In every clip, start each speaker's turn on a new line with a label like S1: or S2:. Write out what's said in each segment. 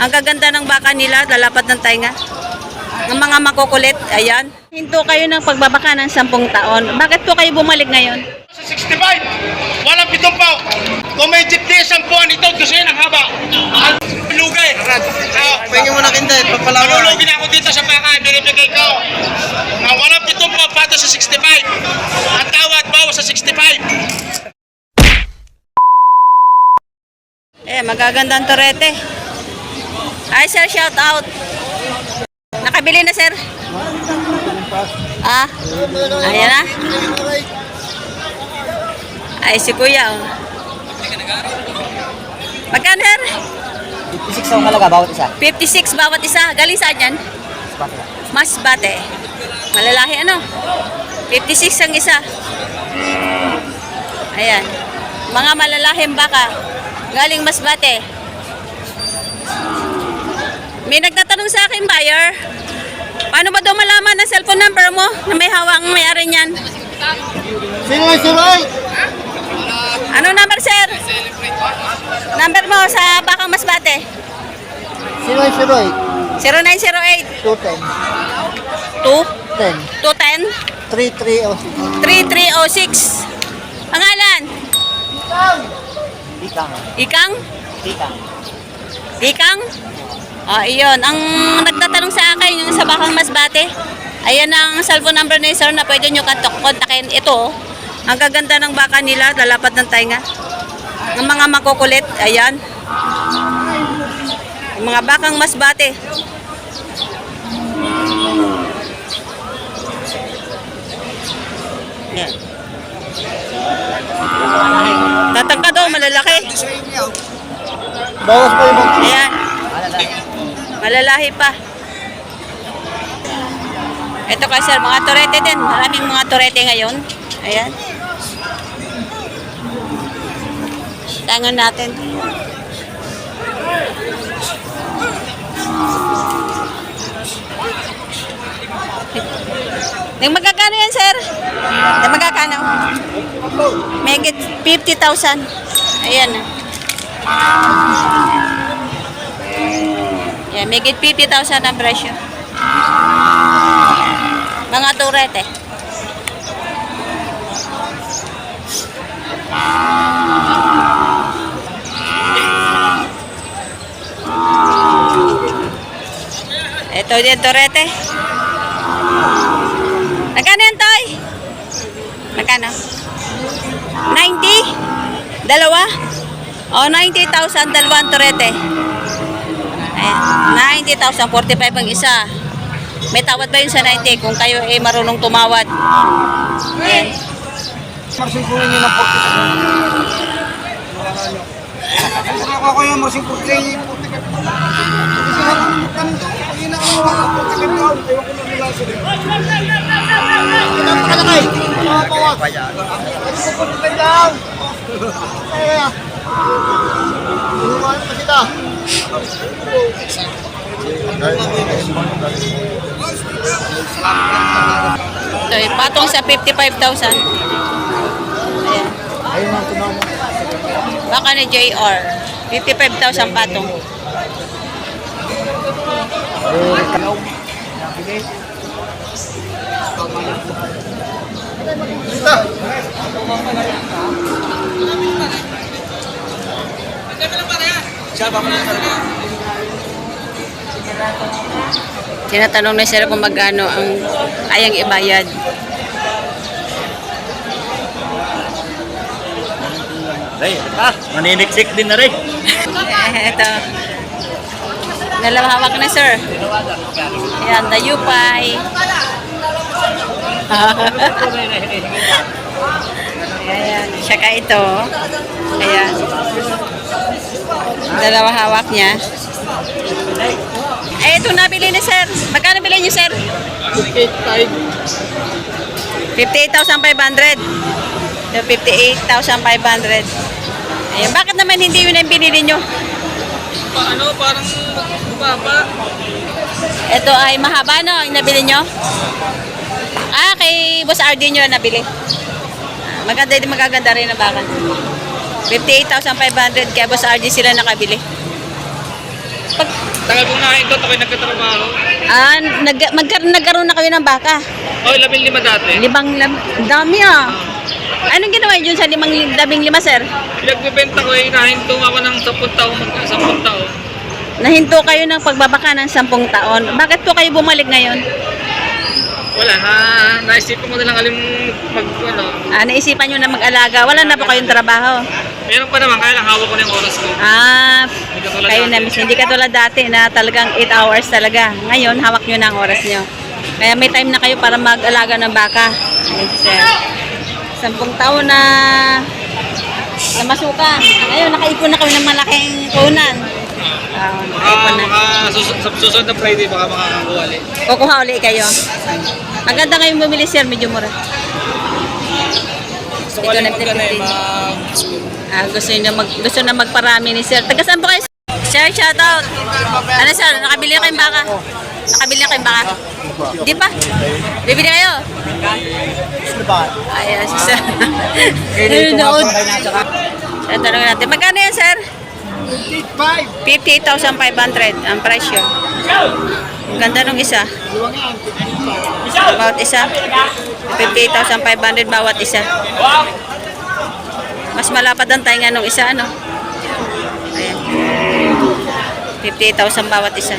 S1: Ang gaganda ng baka nila, lalapat ng tainga. Ng mga makukulit, ayan. Hinto kayo ng pagbabaka ng 10 taon. Bakit po kayo bumalik ngayon?
S2: Sa 65, walang pitong pao. Kung may jeepney, 10 ito, kasi ang haba. Lugay.
S3: Pwede mo na kinta, papalawa.
S2: Malulugin ako dito sa baka, binibigay ko. Ang walang pitong pao, pato sa 65. Ang tawad, bawas sa 65.
S1: Magagandang torete. Ay, sir, shout out. Nakabili na, sir? Ayan na. Ay, si kuya, oh. Magkano, sir?
S3: 56 ang halaga, bawat isa.
S1: 56 bawat isa. Galing saan yan? Masbate. Malalaki, ano? 56 ang isa. Ayan. Mga malalahing baka. Galing Masbate. May nagtatanong sa akin, buyer. Paano ba daw malaman ang cellphone number mo na may hawak ang may-ari niyan?
S3: 0908!
S1: Ano number, sir? Number mo sa Bakang Masbate?
S3: 0908!
S1: 0908
S3: 210. 10.
S1: 210
S3: 3306.
S1: 3306. Pangalan?
S3: Ikang.
S1: Ikang?
S3: Ikang.
S1: Ikang? Iyon. Ang nagtatanong sa akin, yung sa Bakang Masbate, ayan ang cellphone number ni sir na pwede nyo kontakin. Ito, ang gaganda ng baka nila, lalapat ng tainga. Ng mga makukulit, ayan. Ang mga Bakang Masbate. Yan. Tatangka daw, malalaki.
S3: Bawas pa yung
S1: Ayan. Malalahi pa. Ito kasi sir, mga torete din. Maraming mga torete ngayon. Ayan. Tangan natin. Magkakano yan, sir? Magkakano? May 50,000. Ayan. Yan, may 50,000 ang presyo. Mga turete. Ito din turete. Magkano yan, Toy? Magkano? 90? Dalawa? 90,000, dalawang turete. Ayan, 90,000, 45 ang isa. May tawad ba yun sa 90 kung kayo ay marunong tumawad? Ayan.
S3: Marsingkulin nyo ng 40. Ako yung marsingkulin. Ito, patong sa 55,000. Ayan. Baka na JR. 55,000 patong. Tinatanong na sila kung magkano ang kayang ibayad.
S2: Maniniksik din na rin.
S1: Ito. Nalawak na, sir. Ayan, dayupay. Ayan, saka ito. Ayan. Dalawa hawak niya. Ito nabili ni sir. Magkano bili niyo, sir? 58,500. 58,500. Ayan, bakit naman hindi yun ang binili nyo?
S2: Parang baba.
S1: Ito ay mahaba, no? Yung nabili nyo? Kay Boss RD nyo nabili. Maganda din, magaganda rin ang baka. 58,500 kaya Boss RD sila nakabili. Pag,
S2: Tagal kong nakain to, ako'y nagkatrabaho.
S1: nagkaroon na kayo ng baka.
S2: Oh, 15 dati.
S1: Dami ah. Anong ginawa yun sa 15, sir?
S2: Pinagbibenta ko eh, nahinto ako ng 10 taon, 10 taon.
S1: Nahinto kayo ng pagbabaka ng 10 taon. Bakit po kayo bumalik ngayon?
S2: Wala na, naisipan ko na lang alim
S1: Naisipan nyo na mag-alaga. Wala na po kayong trabaho.
S2: meron pa naman, kaya lang hawak ko na yung oras ko.
S1: Hindi
S2: katulad
S1: kayo na
S2: dati.
S1: mismo. Hindi katulad dati na talagang 8 hours talaga. Ngayon, hawak nyo na ang oras nyo. Kaya may time na kayo para mag-alaga ng baka. Ayun si sir. 10 taon na masuka. Ngayon, nakaipon na kami ng malaking punan. Nakaipon na.
S2: Sa susunod na Friday, baka makakakuha ulit.
S1: Kukuha ulit kayo. Maganda ngayon bumili sir, medyo mura.
S2: Gusto
S1: Ito, gusto na magparami ni sir. Taga saan po kayo? Sir, shoutout. Ano sir, nakabili na kayong baka? Nakabili na kayong baka? Di ba? Bibili kayo? Ayan, si sir. Nood. Sir, tanongin natin. Magkano yan, sir? 58,500 ang presyo. Ang ganda nung isa. Bawat isa. 58,500 bawat isa. Mas malapad ang tainga nung isa, ano? Ayan. 58,000 bawat isa.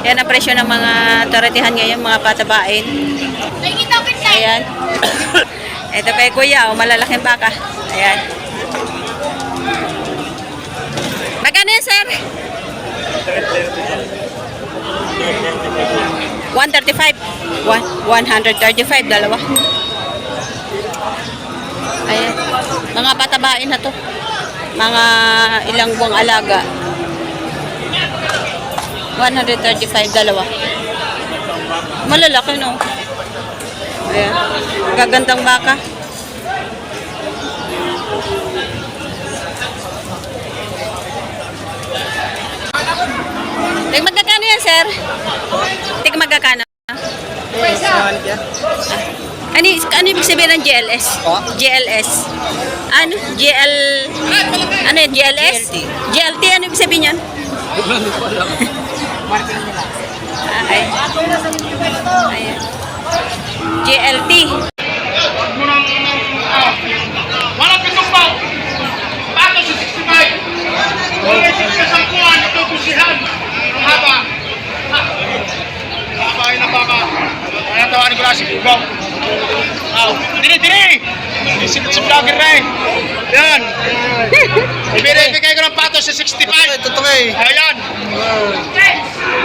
S1: Yan ang presyo ng mga toretihan ngayon, mga patabain. Ayan. Ito kay kuya, malalaking baka. Ayan. Magkano yan, sir? 135. 135, dalawa. Ayan. Mga patabain na to. Mga ilang buwang alaga. 135, dalawa. Malalaki, no? Ayan. Gagandang baka. Tig magkakano yan, sir? Tig magkakano? Ano ibig sabihin ng GLS? GLS. Ano? Ano yun? GLS? GLT, ano ibig sabihin yun? Okay. Ayan. GLT.
S2: Walang pitumpaw! Pato sa 65! Kung may 10 ito kusihan! Ang haba! Habain na baka! Kaya tawanin ko lang si Bugaw. Dini! Si vlogger na eh! Yan! Ibigay ko ng pato sa 65! Totoo eh! Ayan!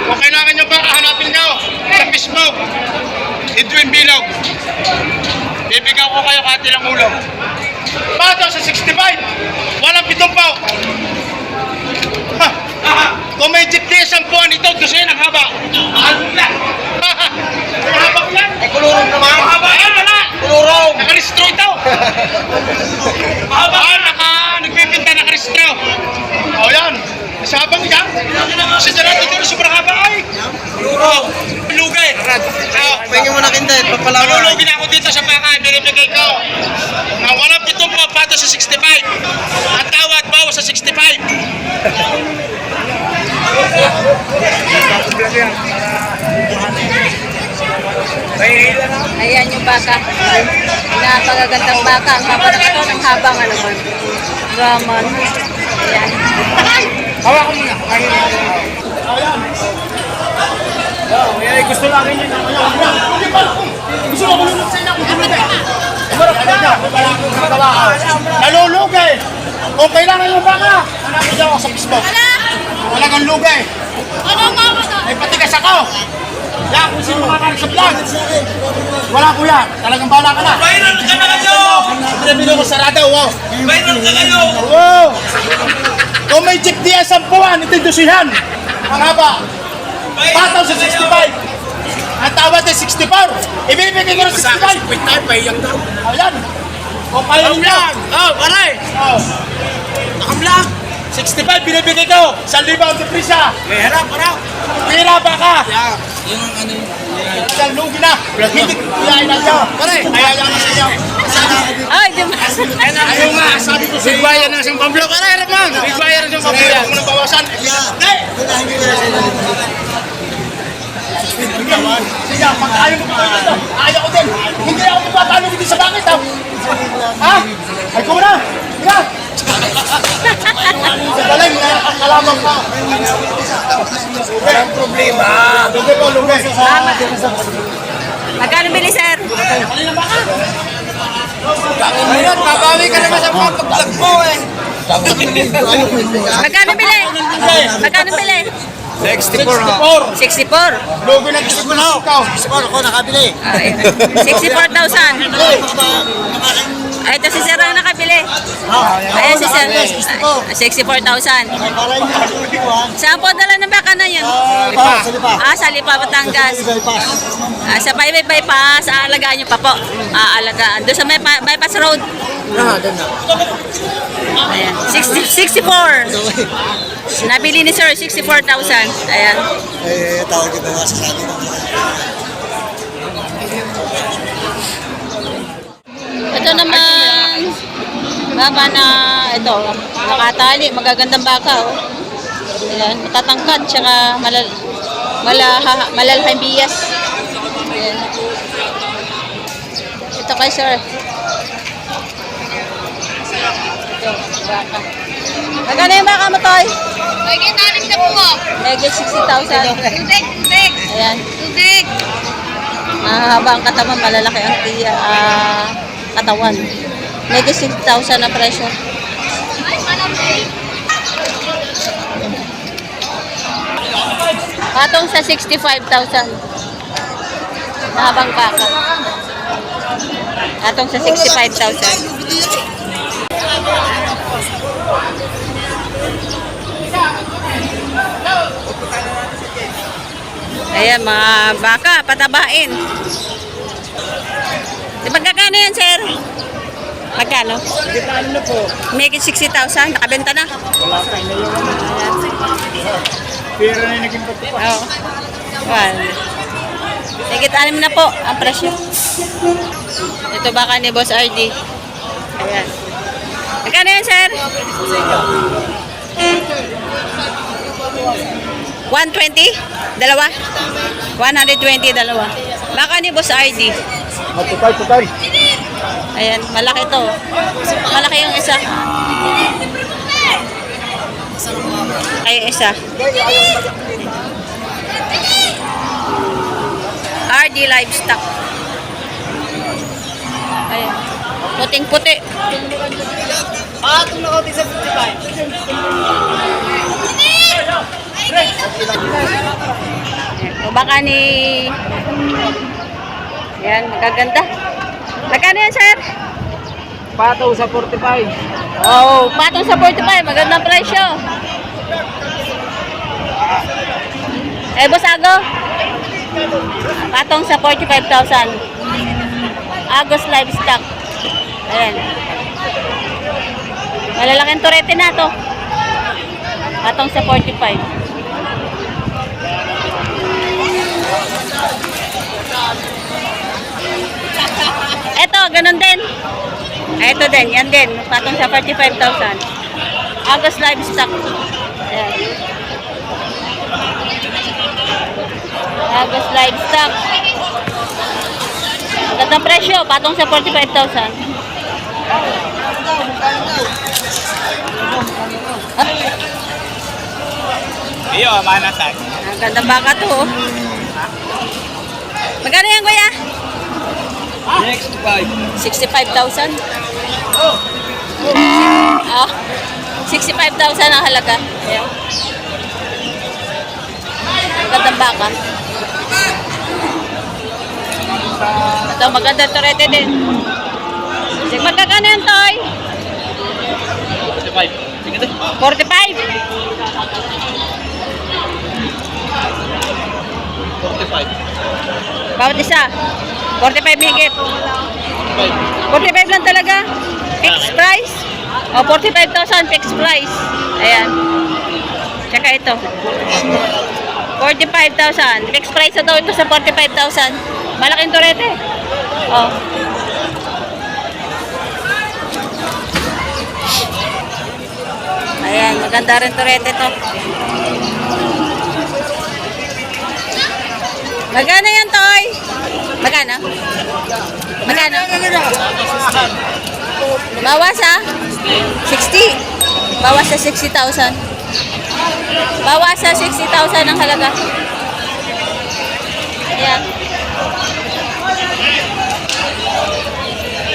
S2: Kung kailangan nyo baka, hanapin nyo sa Facebook. Edwin Bilog. Bibigyan ko kayo kahit ilang ulo. Pato sa 65! Walang pitumpaw! Kung may jeepney, 10 ito, dosin ang haba. May haba ko yan. Ay, kulurong naman. Mahaba yan, wala. Kulurong. Nakaristro ito. Mahaba. Nagbibinta nakaristro. O yan. Sabang yan. Si Gerard, ito na sobrang haba ay. Kulurong. Lugay.
S4: Pwede mo na kinda, papalawan.
S2: Malulugin ako dito sa baka. Binibigay ko. Na walang pitumpaw, pato sa 65. At tawad, bawas sa 65.
S1: Ayan yung baka. Napakagandang baka. Ang haba na ito, ang haba nga naman. Raman. Ayan.
S2: Hawakan mo na. Ayan. Gusto lang yun. Gusto mo kulunod sa inyo. Nalulugay. Kung kailangan yung baka, hanapin niyo ako sa Facebook. Wala kang lugay. Ay patigas ako. Yan, kung sino makakalit sa vlog. Wala kuya, talagang bala ka na. Viral ka na kayo! Pinabili ko sarada, wow. Viral ka kayo! Wow! Kung may jeep diya, 10, ito yung dusihan. Ang haba. Pataw sa 65. Ang tawad ay 64. Ibibigay ko ng 65. Wait time, pahiyang daw. Ayan. Kung kaya ninyo. Oh, pare. Oh. Nakablak. 65, binibigay ko. 1,000 ang deprisa. May harap. May harap ka. Yeah. Isang lugi na. Hindi kuyain na siya. Pare, kaya lang na siya.
S1: Ay, di ba?
S2: Ayaw nga, sabi ko sa iyo. Bigbayan na siyang Pablo. Pare, alam mo. Bigbayan na siyang Pablo. Huwag mo nang bawasan. Sige, pag ayaw mo pa ito, ayaw ko din. Hindi ako magpapalo dito sa bakit, ha? Ha? Ay, ko na. Sige. Sa galing, kalaman ka. Walang problema. Lugi po, lugi.
S1: Magkano bili, sir?
S4: Ayun, babawi ka naman sa pagpag mo eh.
S1: Magkano bili? Magkano bili?
S4: 64
S1: 64.
S2: Lugi na gusto ko na ikaw.
S4: Ako nakabili.
S1: Ay, 64,000. Ay, ito si sir ang nakabili. Ayan si sir. 64,000. Saan po dala ng baka na yun? Sa Lipa, Batangas. Sa bypass, aalagaan nyo pa po. Aalagaan. Doon sa bypass road. Ayan. 64. Nabili ni sir, 64,000. Ayan.
S4: Tawag ko ba sa akin?
S1: Ito naman, baka na, ito, nakatali, magagandang baka, oh. Ayan, matatangkad, tsaka malalahang biyas. Ayan. Ito kay sir. Ito, baka. Magkano yung baka mo, Toy?
S5: Magiging nalim na po.
S1: Megit 60,000.
S5: Tubig.
S1: Ayan.
S5: Tubig.
S1: Mahaba ang katawan, malalaki ang katawan. Megit 60,000 na presyo.
S5: Ay, malamig.
S1: Patong sa 65,000. Mahabang baka. Patong sa 65,000. Ayan, mga baka, patabain. Di magkakano yan, sir? Magkano?
S2: Gitaan na po.
S1: Megit 60,000, nakabenta na.
S2: Wala pa, inayawan na. Pero na yung naging pati pa.
S1: Oo. Well, megit 6 na po ang presyo. Ito baka ni Boss RD. Ayan. Magkano yan, sir? 120? Dalawa? 120, dalawa. Baka ni Boss RD.
S2: Matutay.
S1: Ayan, malaki to. Malaki yung isa. Ay, yung isa. RD Livestock. Ayan. Puting-puti.
S4: Ito na ako sa 55.
S1: O baka ni... Ayan, magaganda. Magkano yan, sir?
S4: Pataw sa 45.
S1: Oh, patong sa 45. Magandang presyo. Eh, Bosago? Patong sa 45,000. Agos Livestock. Ayan. Malalaking turete na to. Patong sa 45. Eto, ganun din. Eto din, yan din. Patong sa 45,000. Agos Livestock. Ayan. Agos Livestock. Magandang presyo, patong sa 45,000.
S2: Iyo, manatan.
S1: Ang gandang baka to. Oh. Magkano yan, kuya? 65,000. Ah, 65,000 ang halaga. Ayan. Ang gandang baka. Ito, magandang turete din. Sige, magkakano yan, Toy? 45. 45. Bawat isa. 45 higit. 45 lang talaga. Fixed price. O, 45,000 fixed price. Ayan. Tsaka ito. 45. 45,000. Fixed price na daw ito sa 45,000. Malaking turete. Oh. Ayan, maganda rin turete to. Magkano yan, Toy? Magkano? Magkano? Bawas ha? 60. Bawas sa 60,000. Bawas sa 60,000 ang halaga. Ayan.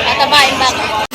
S1: Tatabain baka.